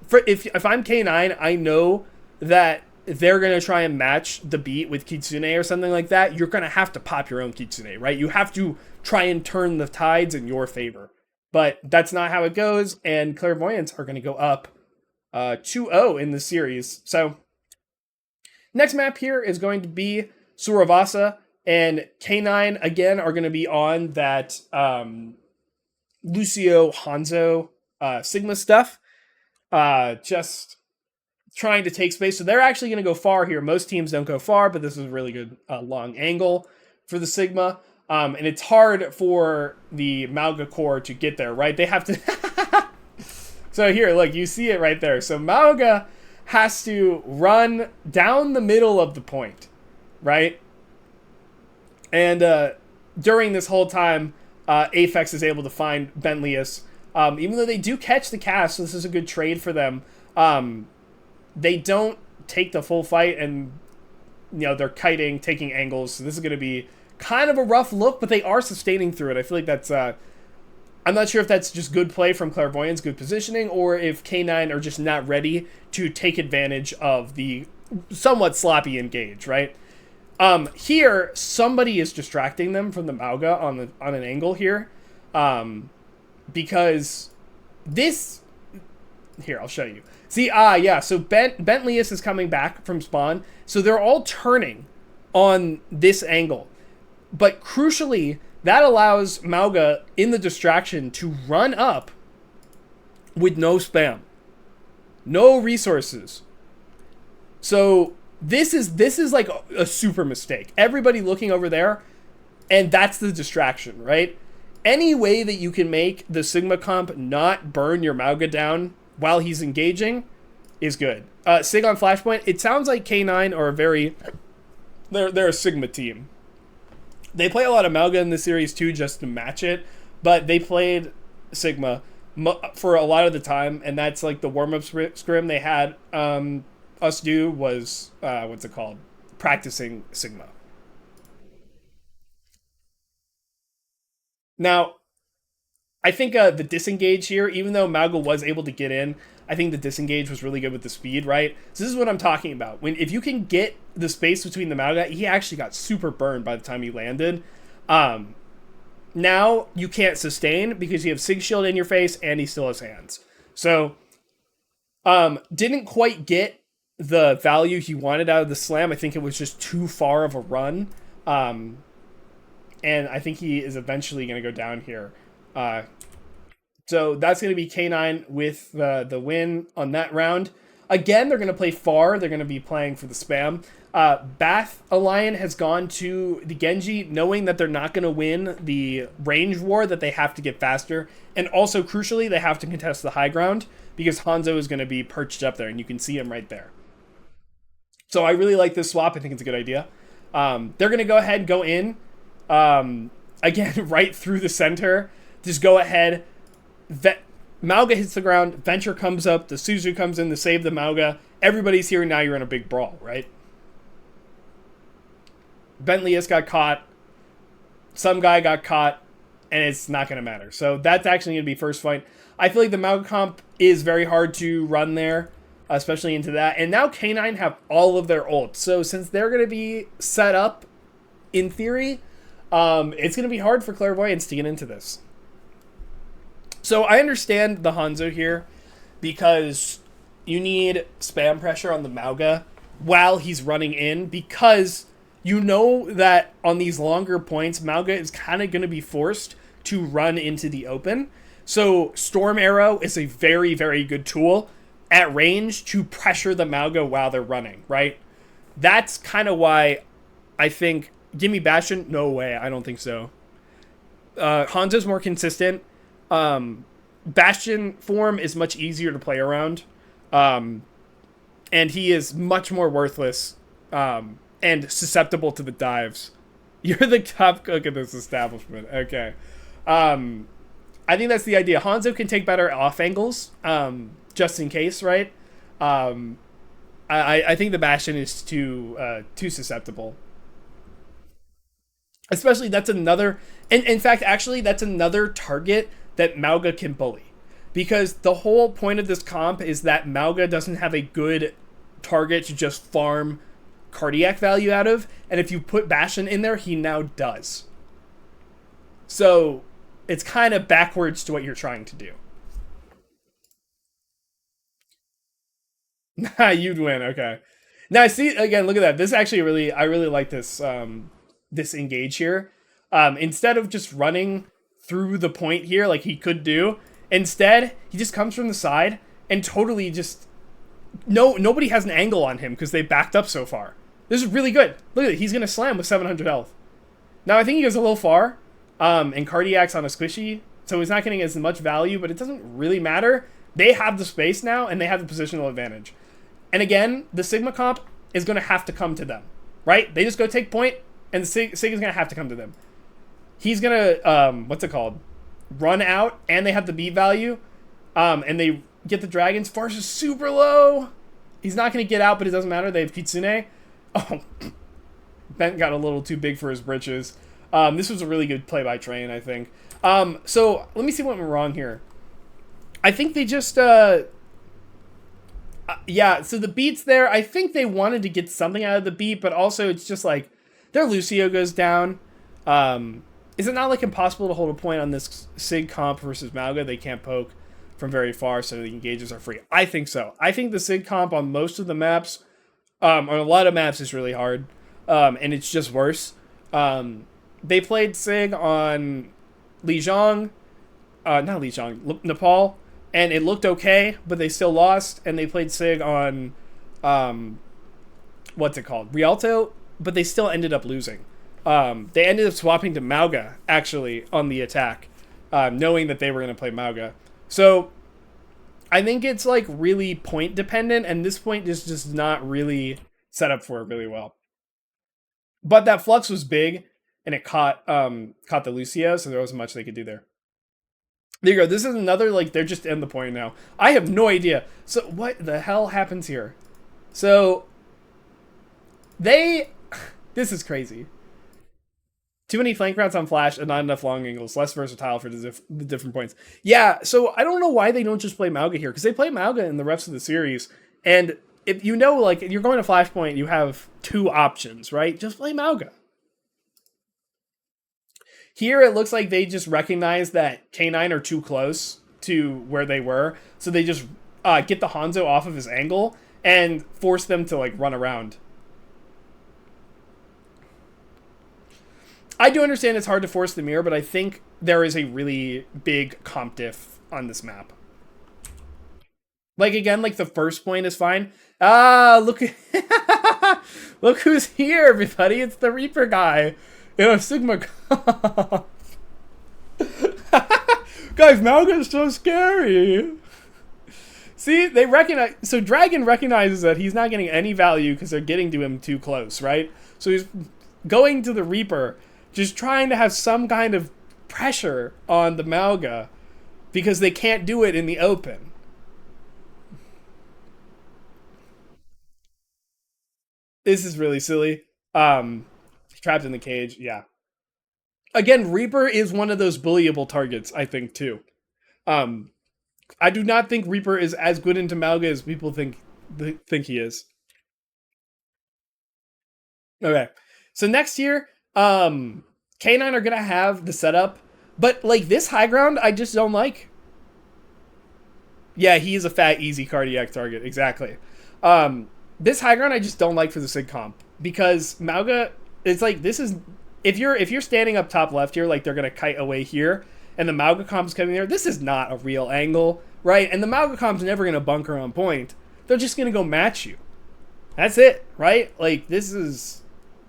if I'm K9, I know that they're going to try and match the beat with Kitsune or something like that. You're going to have to pop your own Kitsune, right? You have to try and turn the tides in your favor. But that's not how it goes, and Clairvoyants are going to go up 2-0 in the series. So, next map here is going to be Suravasa, and K9, again, are going to be on that Lucio Hanzo Sigma stuff. Just trying to take space. So they're actually going to go far here. Most teams don't go far, but this is a really good long angle for the Sigma. And it's hard for the Mauga core to get there, right? They have to... So here, look, you see it right there. So Mauga has to run down the middle of the point, right? And during this whole time, Aphex is able to find Benlius. Even though they do catch the cast, so this is a good trade for them. They don't take the full fight, and they're kiting, taking angles. So this is going to be kind of a rough look, but they are sustaining through it. I feel like that's I'm not sure if that's just good play from Clairvoyance, good positioning, or if K9 are just not ready to take advantage of the somewhat sloppy engage, right? Here, somebody is distracting them from the Mauga on an angle here, because this... Here, I'll show you. See, yeah, so Benlius is coming back from spawn, so they're all turning on this angle. But crucially, that allows Mauga in the distraction to run up with no spam. No resources. So this is like a super mistake. Everybody looking over there, and that's the distraction, right? Any way that you can make the Sigma comp not burn your Mauga down while he's engaging is good. Sig on Flashpoint, it sounds like K9 are they're a Sigma team. They play a lot of Mauga in the series too, just to match it, but they played Sigma for a lot of the time, and that's like the warm-up scrim they had us do was, what's it called? Practicing Sigma. Now, I think the disengage here, even though Mauga was able to get in, I think the disengage was really good with the speed, right? So this is what I'm talking about. If you can get the space between the Mauga, he actually got super burned by the time he landed. Now you can't sustain because you have Sig Shield in your face and he still has hands. So didn't quite get the value he wanted out of the slam. I think it was just too far of a run. And I think he is eventually going to go down here. So that's going to be K9 with the win on that round. Again, they're going to play far. They're going to be playing for the spam. Bath Alliance has gone to the Genji, knowing that they're not going to win the range war, that they have to get faster. And also, crucially, they have to contest the high ground, because Hanzo is going to be perched up there, and you can see him right there. So I really like this swap. I think it's a good idea. They're going to go ahead and go in. Again, right through the center. Just go ahead. Mauga hits the ground. Venture comes up. The Suzu comes in to save the Mauga. Everybody's here. Now you're in a big brawl, right? Bentley's got caught. Some guy got caught. And it's not going to matter. So that's actually going to be first fight. I feel like the Mauga comp is very hard to run there, especially into that. And now K9 have all of their ults. So since they're going to be set up, in theory, it's going to be hard for Clairvoyance to get into this. So I understand the Hanzo here because you need spam pressure on the Mauga while he's running in, because you know that on these longer points, Mauga is kind of going to be forced to run into the open. So Storm Arrow is a very, very good tool at range to pressure the Mauga while they're running, right? That's kind of why I think... Give me Bastion? No way. I don't think so. Hanzo's more consistent. Bastion form is much easier to play around. And he is much more worthless and susceptible to the dives. You're the top cook in this establishment. Okay. I think that's the idea. Hanzo can take better off angles, just in case, right? I think the Bastion is too susceptible. Especially, that's another... And in fact, actually, that's another target that Mauga can bully. Because the whole point of this comp is that Mauga doesn't have a good target to just farm cardiac value out of. And if you put Bastion in there, he now does. So it's kind of backwards to what you're trying to do. You'd win, okay. Now, see, again, look at that. This actually really... I really like this... this engage here. Instead of just running through the point here like he could do, instead he just comes from the side and totally just nobody has an angle on him because they backed up so far. This is really good. Look at it, he's gonna slam with 700 health. Now I think he goes a little far, and Cardiac's on a squishy, so he's not getting as much value, but it doesn't really matter. They have the space now and they have the positional advantage. And again, the Sigma comp is gonna have to come to them, right? They just go take point, and Sig is going to have to come to them. He's going to, what's it called? Run out, and they have the beat value. And they get the dragons. Farce is super low. He's not going to get out, but it doesn't matter. They have Kitsune. Oh, Bent got a little too big for his britches. This was a really good play by Train, I think. So let me see what went wrong here. I think they just... yeah, so the beat's there. I think they wanted to get something out of the beat, but also it's just like... Their Lucio goes down. Is it not like impossible to hold a point on this Sig comp versus Mauga? They can't poke from very far, so the engages are free. I think so. I think the Sig comp on most of the maps, on a lot of maps, is really hard. And it's just worse. They played Sig on Lijiang, not Lijiang, Nepal, and it looked okay, but they still lost. And they played Sig on, what's it called? Rialto, but they still ended up losing. They ended up swapping to Mauga, actually, on the attack, knowing that they were going to play Mauga. So, I think it's, like, really point dependent, and this point is just not really set up for it really well. But that flux was big, and it caught the Lucio, so there wasn't much they could do there. There you go. This is another, like, they're just in the point now. I have no idea. So, what the hell happens here? So, this is crazy. Too many flank routes on Flash and not enough long angles. Less versatile for the different points. Yeah, so I don't know why they don't just play Mauga here, because they play Mauga in the rest of the series. And if you know, like, if you're going to Flashpoint, you have two options, right? Just play Mauga. Here, it looks like they just recognize that K9 are too close to where they were, so they just get the Hanzo off of his angle and force them to, like, run around. I do understand it's hard to force the mirror, but I think there is a really big comp diff on this map. Like, again, like, the first point is fine. Look look who's here, everybody. It's the Reaper guy in a Sigma comp. Guys, Mauga is so scary. See, they recognize. So Dragon recognizes that he's not getting any value because they're getting to him too close, right? So he's going to the Reaper, just trying to have some kind of pressure on the Malga because they can't do it in the open. This is really silly. Um, Trapped in the cage, yeah. Again, Reaper is one of those bullyable targets, I think, too. Um, I do not think Reaper is as good into Malga as people think he is. Okay. So next year, K9 are gonna have the setup, but like this high ground, I just don't like. Yeah, he is a fat, easy cardiac target. Exactly. This high ground I just don't like for the Sig comp because Malga. It's like this is if you're standing up top left here, like they're gonna kite away here, and the Malga comp's coming there. This is not a real angle, right? And the Malga comp's never gonna bunker on point. They're just gonna go match you. That's it, right? Like this is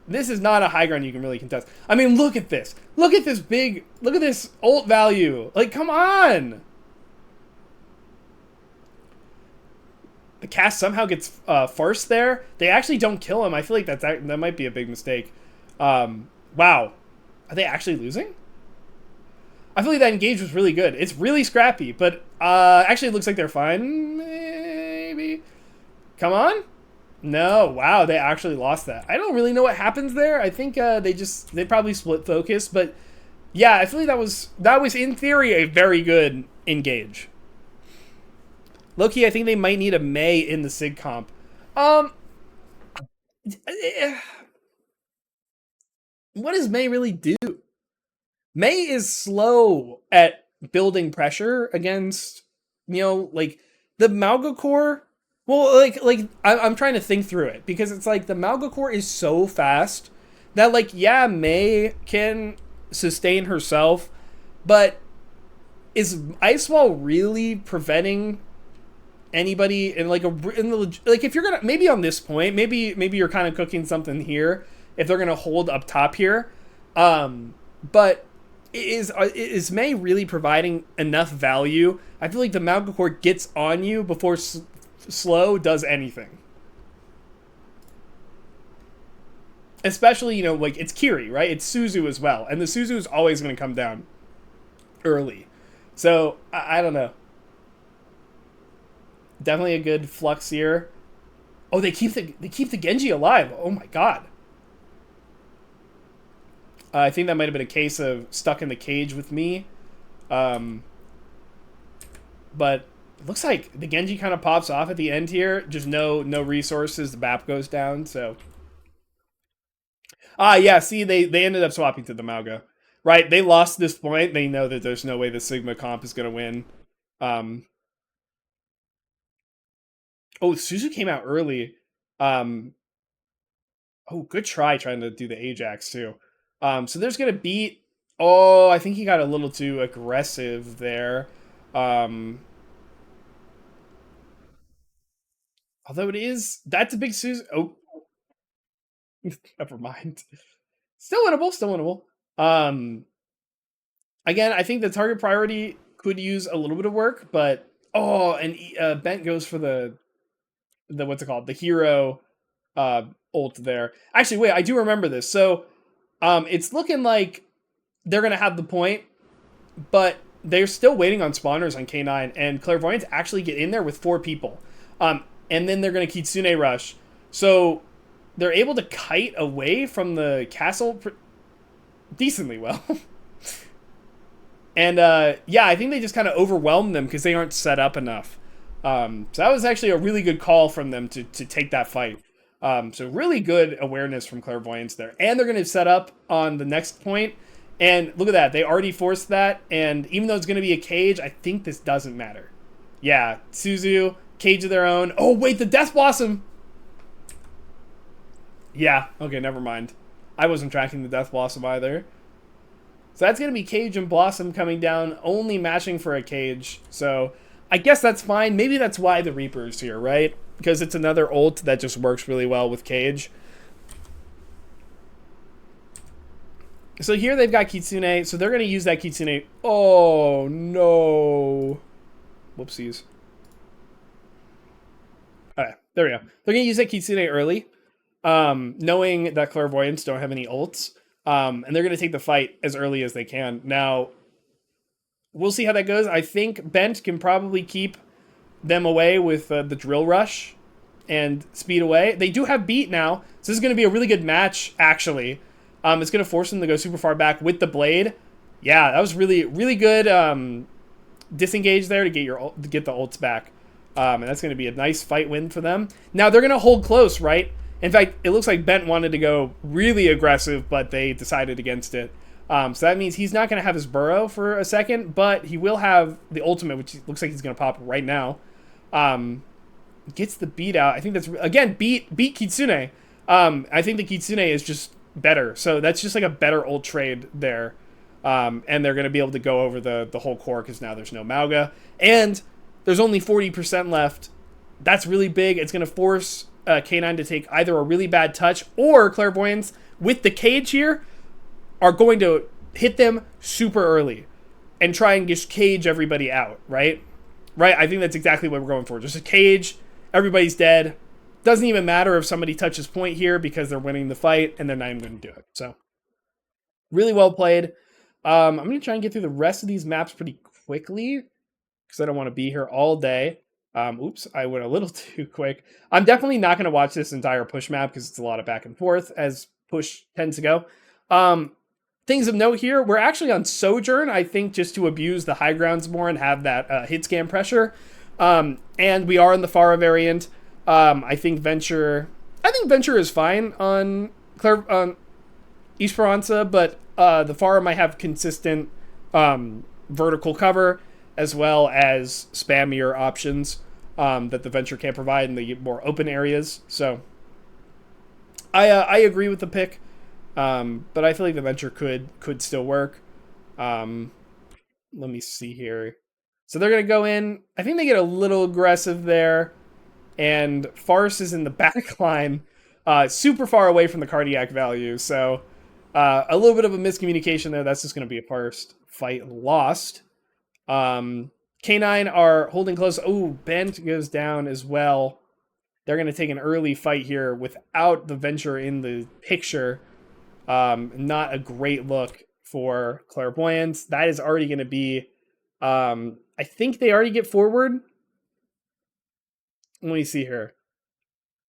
not a high ground you can really contest. I mean, look at this. Look at this big. Look at this ult value. Like, come on. The cast somehow gets first there. They actually don't kill him. I feel like that might be a big mistake. Wow, are they actually losing? I feel like that engage was really good. It's really scrappy, but actually it looks like they're fine. Maybe. Come on. No, wow, they actually lost that. I don't really know what happens there. I think they probably split focus, but yeah, I feel like that was in theory a very good engage. Loki, I think they might need a Mei in the Sig comp. Um, what does Mei really do? Mei is slow at building pressure against, like the Malga core. Well, I'm trying to think through it because it's like the Malga core is so fast that like yeah, Mei can sustain herself, but is Ice Wall really preventing anybody in like like if you're gonna maybe on this point maybe you're kind of cooking something here if they're gonna hold up top here, but is Mei really providing enough value? I feel like the Malga core gets on you before slow does anything. Especially, like it's Kiri, right? It's Suzu as well. And the Suzu is always going to come down early. So, I don't know. Definitely a good flux here. Oh, they keep the Genji alive. Oh my god. I think that might have been a case of stuck in the cage with me. But it looks like the Genji kind of pops off at the end here. Just no resources. The BAP goes down, so. Yeah, see, they ended up swapping to the Malga. Right, they lost this point. They know that there's no way the Sigma comp is going to win. Oh, Suzu came out early. Oh, good try trying to do the Ajax, too. So there's going to beat... Oh, I think he got a little too aggressive there. Although it is... That's a big Suzu... Oh, never mind. Still winnable, still winnable. Again, I think the target priority could use a little bit of work, but... Oh, and Bent goes for the what's it called? The hero ult there. Actually, wait, I do remember this. So, it's looking like they're gonna have the point, but they're still waiting on spawners on K9, and Clairvoyants actually get in there with 4 people. And then they're gonna Kitsune rush. So they're able to kite away from the castle decently well. And yeah, I think they just kind of overwhelmed them because they aren't set up enough. So that was actually a really good call from them to take that fight. So really good awareness from Clairvoyance there. And they're going to set up on the next point. And look at that. They already forced that. And even though it's going to be a cage, I think this doesn't matter. Yeah, Suzu, cage of their own. Oh, wait, the Death Blossom. Yeah, okay, never mind. I wasn't tracking the Death Blossom either. So that's going to be Cage and Blossom coming down, only matching for a Cage. So I guess that's fine. Maybe that's why the Reaper's here, right? Because it's another ult that just works really well with Cage. So here they've got Kitsune. So they're going to use that Kitsune. Oh, no. Whoopsies. There we go. They're gonna use that Kitsune early, knowing that Clairvoyants don't have any ults, and they're gonna take the fight as early as they can. Now, we'll see how that goes. I think Bent can probably keep them away with the drill rush and speed away. They do have beat now, so this is going to be a really good match. Actually, it's going to force them to go super far back with the blade. Yeah, that was really really good disengage there to get the ults back, and that's going to be a nice fight win for them. Now they're going to hold close, right? In fact, it looks like Bent wanted to go really aggressive, but they decided against it. So that means he's not going to have his burrow for a second, but he will have the ultimate, which looks like he's going to pop right now. Gets the beat out. I think that's, again, beat Kitsune. I think the Kitsune is just better. So that's just like a better ult trade there. And they're going to be able to go over the whole core because now there's no Mauga. And there's only 40% left. That's really big. It's going to force K9 to take either a really bad touch or Clairvoyance with the cage here are going to hit them super early and try and just cage everybody out, right? Right? I think that's exactly what we're going for. Just a cage, everybody's dead. Doesn't even matter if somebody touches point here because they're winning the fight and they're not even going to do it. So, really well played. I'm going to try and get through the rest of these maps pretty quickly because I don't want to be here all day. Oops, I went a little too quick. I'm definitely not going to watch this entire push map because it's a lot of back and forth as push tends to go. Things of note here, we're actually on Sojourn, I think, just to abuse the high grounds more and have that hit scan pressure. And we are in the Pharah variant. I think Venture is fine on Esperanza, but the Pharah might have consistent vertical cover as well as spammier options that the Venture can't provide in the more open areas. So I agree with the pick. But I feel like the Venture could still work. Let me see here. So they're going to go in. I think they get a little aggressive there. And Farce is in the back line, super far away from the cardiac value. So a little bit of a miscommunication there. That's just going to be a first fight lost. K9 are holding close. Oh, Bent goes down as well. They're going to take an early fight here without the Venture in the picture. Not a great look for Clairvoyance. That is already going to be, I think they already get forward. Let me see here.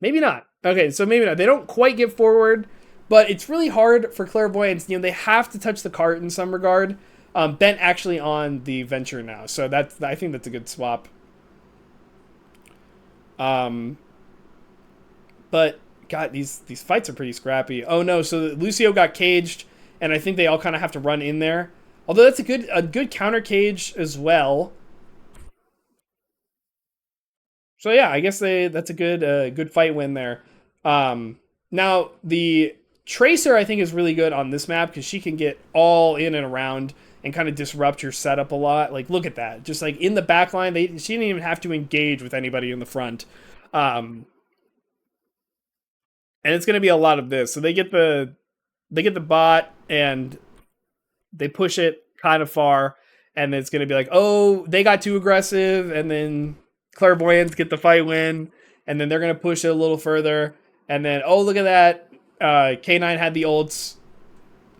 Maybe not. Okay, so maybe not. They don't quite get forward, but it's really hard for Clairvoyance. You know, they have to touch the cart in some regard. Bent actually on the Venture now, so I think that's a good swap. But God, these fights are pretty scrappy. Oh no, so Lucio got caged, and I think they all kind of have to run in there. Although that's a good counter cage as well. So yeah, I guess that's a good fight win there. Now the Tracer I think is really good on this map because she can get all in and around and kind of disrupt your setup a lot. Like look at that, just like in the back line, she didn't even have to engage with anybody in the front. And it's going to be a lot of this. So they get the bot and they push it kind of far, and it's going to be like, oh, they got too aggressive, and then Clairvoyants get the fight win, and then they're going to push it a little further, and then, oh, look at that. K9 had the ults.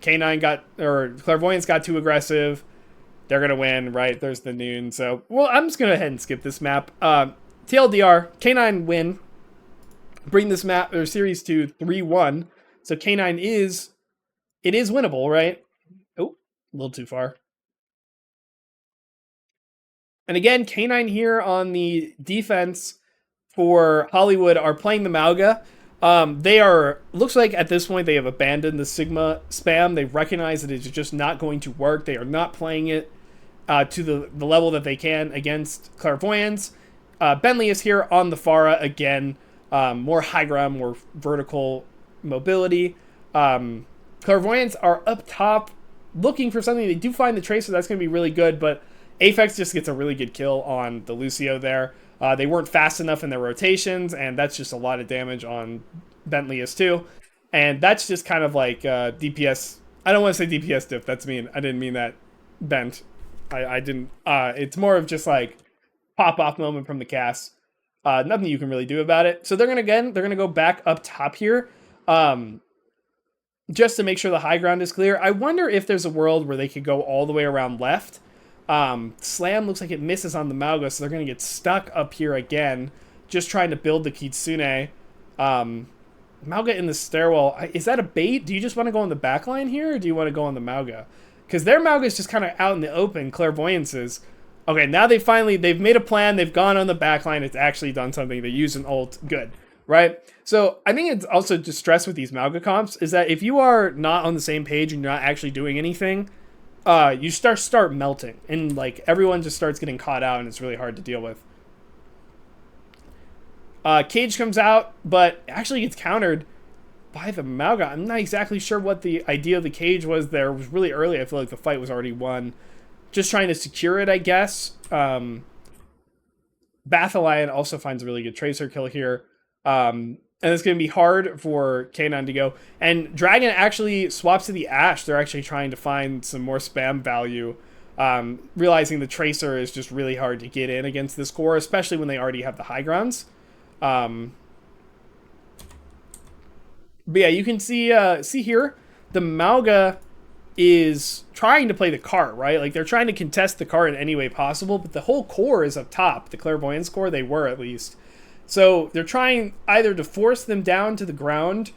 Clairvoyants got too aggressive. They're going to win, right? There's the noon. So, well, I'm just going to go ahead and skip this map. TLDR, K9 win. Bring this map or series to 3-1. So K9 is winnable, right? Oh, a little too far. And again, K9 here on the defense for Hollywood are playing the Mauga. Looks like at this point they have abandoned the Sigma spam. They recognize that it's just not going to work. They are not playing it to the level that they can against Clairvoyance. Bentley is here on the Pharah again. More high ground, more vertical mobility. Clairvoyants are up top looking for something. They do find the Tracer. That's going to be really good, but Aphex just gets a really good kill on the Lucio there. They weren't fast enough in their rotations, and that's just a lot of damage on Bentley as too. And that's just kind of like DPS. I don't want to say DPS diff. That's mean. I didn't mean that bent. I didn't. It's more of just like pop-off moment from the cast. Nothing you can really do about it. So they're gonna go back up top here, um, just to make sure the high ground is clear. I wonder if there's a world where they could go all the way around left. Slam looks like it misses on the Mauga, so they're gonna get stuck up here again, just trying to build the Kitsune. Um, Mauga in the stairwell. Is that a bait? Do you just want to go on the back line here, or do you want to go on the Mauga? Because their Mauga is just kind of out in the open. Clairvoyance's. Okay, now they've made a plan. They've gone on the back line. It's actually done something. They used an ult. Good, right? So I think it's also just stress with these Mauga comps is that if you are not on the same page and you're not actually doing anything, you start melting, and like everyone just starts getting caught out, and it's really hard to deal with. Cage comes out, but actually gets countered by the Mauga. I'm not exactly sure what the idea of the cage was there. It was really early. I feel like the fight was already won. Just trying to secure it, I guess. Bathalion also finds a really good Tracer kill here. And it's going to be hard for K9 to go. And Dragon actually swaps to the Ashe. They're actually trying to find some more spam value. Realizing the Tracer is just really hard to get in against this core, especially when they already have the high grounds. But yeah, you can see here, the Mauga is trying to play the cart, right? Like they're trying to contest the cart in any way possible, but the whole core is up top. The Clairvoyance core, they were at least. So they're trying either to force them down to the ground,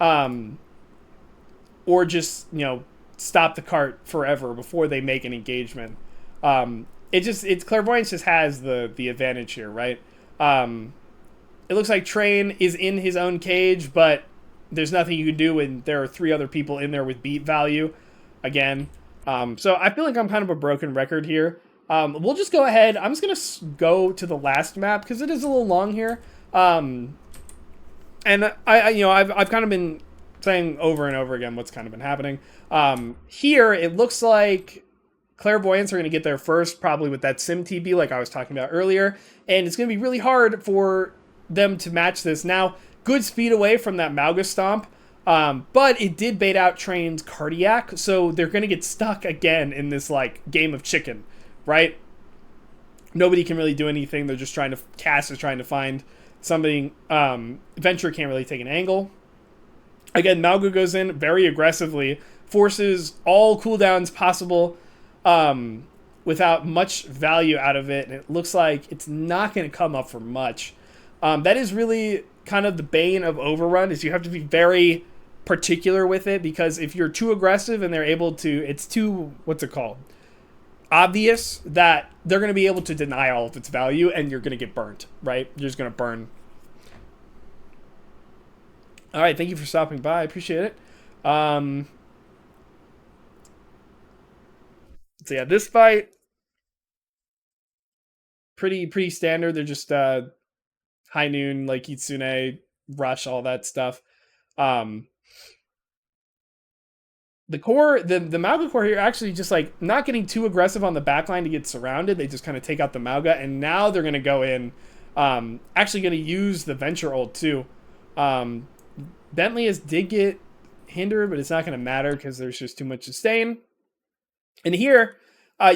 or just, stop the cart forever before they make an engagement. Clairvoyance just has the advantage here, right? It looks like Train is in his own cage, but there's nothing you can do when there are 3 other people in there with beat value again. So I feel like I'm kind of a broken record here. We'll just go ahead. I'm just going to go to the last map because it is a little long here. And I've kind of been saying over and over again what's kind of been happening. Here, it looks like Clairvoyance are going to get there first, probably with that Sim TB like I was talking about earlier. And it's going to be really hard for them to match this. Now, good speed away from that Mauga Stomp, but it did bait out Train's Cardiac, so they're going to get stuck again in this, game of chicken, right? Nobody can really do anything. They're just Cass is trying to find something. Venture can't really take an angle. Again, Mauga goes in very aggressively, forces all cooldowns possible, without much value out of it, and it looks like it's not going to come up for much. That is really kind of the bane of Overrun, is you have to be very particular with it, because if you're too aggressive and they're able to, it's too, obvious that they're going to be able to deny all of its value, and you're going to get burnt, right? You're just going to burn. All right, thank you for stopping by. I appreciate it. So yeah, this fight, pretty standard. They're just high noon, like Kitsune, rush, all that stuff. The core, the Mauga core here actually just not getting too aggressive on the backline to get surrounded. They just kind of take out the Mauga, and now they're going to go in. Actually going to use the Venture ult too. Bentley did get hindered, but it's not going to matter because there's just too much sustain. And here,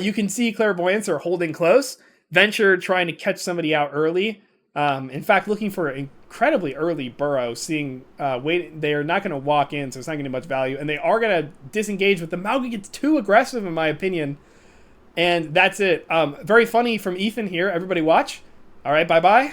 you can see Clairvoyance are holding close. Venture trying to catch somebody out early. In fact, looking for an incredibly early burrow, seeing they are not going to walk in, so it's not going to be much value, and they are going to disengage, but the Mauga gets too aggressive, in my opinion, and that's it. Very funny from Ethan here. Everybody watch. All right, bye.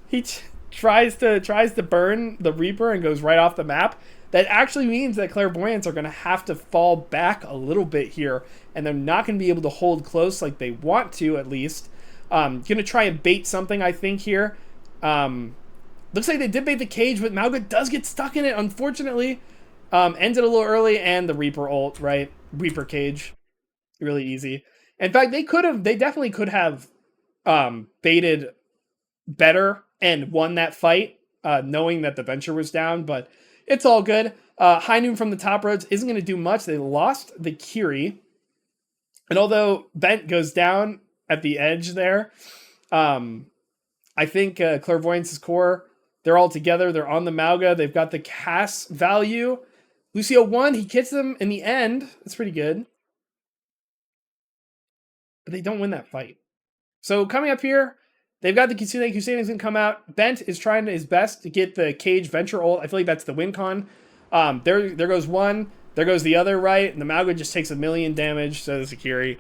He tries to burn the Reaper and goes right off the map. That actually means that Clairvoyance are going to have to fall back a little bit here, and they're not going to be able to hold close like they want to, at least. Going to try and bait something, I think, here. Looks like they did bait the cage, but Mauga does get stuck in it, unfortunately. Ends it a little early, and the Reaper ult, right? Reaper cage. Really easy. In fact, they definitely could have baited better and won that fight, knowing that the Venture was down, but it's all good. High Noon from the top roads isn't going to do much. They lost the Kiri. And although Bent goes down at the edge there, I think Clairvoyance's core, they're all together. They're on the Mauga. They've got the Cass value. Lucio won. He gets them in the end. That's pretty good. But they don't win that fight. So coming up here, they've got the Kitsune. Kitsune is going to come out. Bent is trying his best to get the Cage Venture ult. I feel like that's the win con. There goes one. There goes the other, right? And the Mauga just takes 1,000,000 damage, so does Akiri.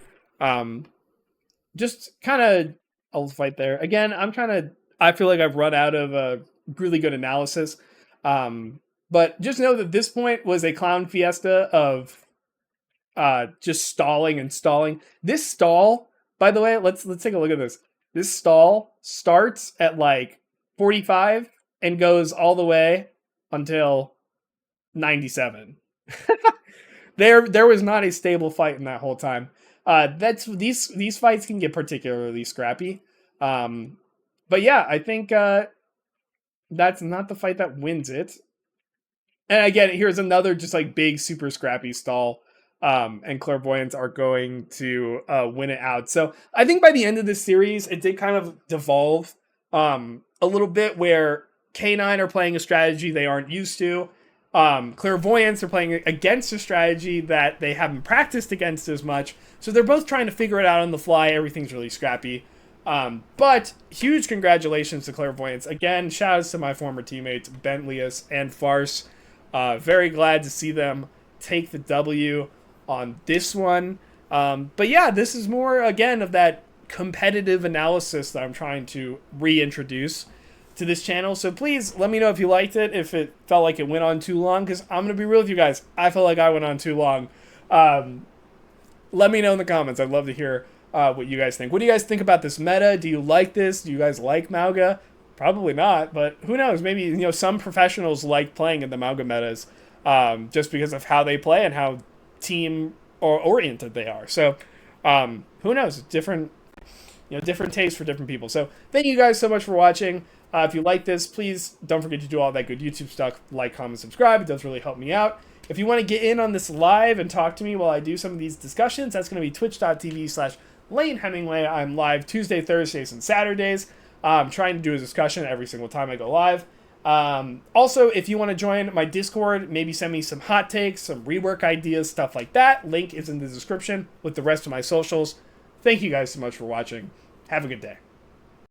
Just kind of ult fight there. Again, I feel like I've run out of really good analysis. But just know that this point was a clown fiesta of just stalling and stalling. This stall, by the way, let's take a look at this. This stall starts at like 45 and goes all the way until 97. There was not a stable fight in that whole time. That's these fights can get particularly scrappy. But yeah, I think that's not the fight that wins it. And again, here's another just like big, super scrappy stall. And Clairvoyants are going to win it out. So I think by the end of this series, it did kind of devolve a little bit where K9 are playing a strategy they aren't used to. Clairvoyants are playing against a strategy that they haven't practiced against as much. So they're both trying to figure it out on the fly. Everything's really scrappy. But huge congratulations to Clairvoyants. Again, shout outs to my former teammates, Bentlius and Farce. Very glad to see them take the W on this one. But yeah, this is more, again, of that competitive analysis that I'm trying to reintroduce to this channel. So please let me know if you liked it, if it felt like it went on too long, because I'm going to be real with you guys. I felt like I went on too long. Let me know in the comments. I'd love to hear what you guys think. What do you guys think about this meta? Do you like this? Do you guys like Mauga? Probably not, but who knows? Maybe, some professionals like playing in the Mauga metas just because of how they play and how team or oriented they are. So who knows? Different tastes for different people. So thank you guys so much for watching. If you like this, please don't forget to do all that good YouTube stuff. Like, comment, subscribe. It does really help me out. If you want to get in on this live and talk to me while I do some of these discussions, that's going to be twitch.tv/LaneHemingway. I'm live Tuesday, Thursdays, and Saturdays. I'm trying to do a discussion every single time I go live. Also, if you want to join my Discord, maybe send me some hot takes, some rework ideas, stuff like that. Link is in the description with the rest of my socials. Thank you guys so much for watching. Have a good day.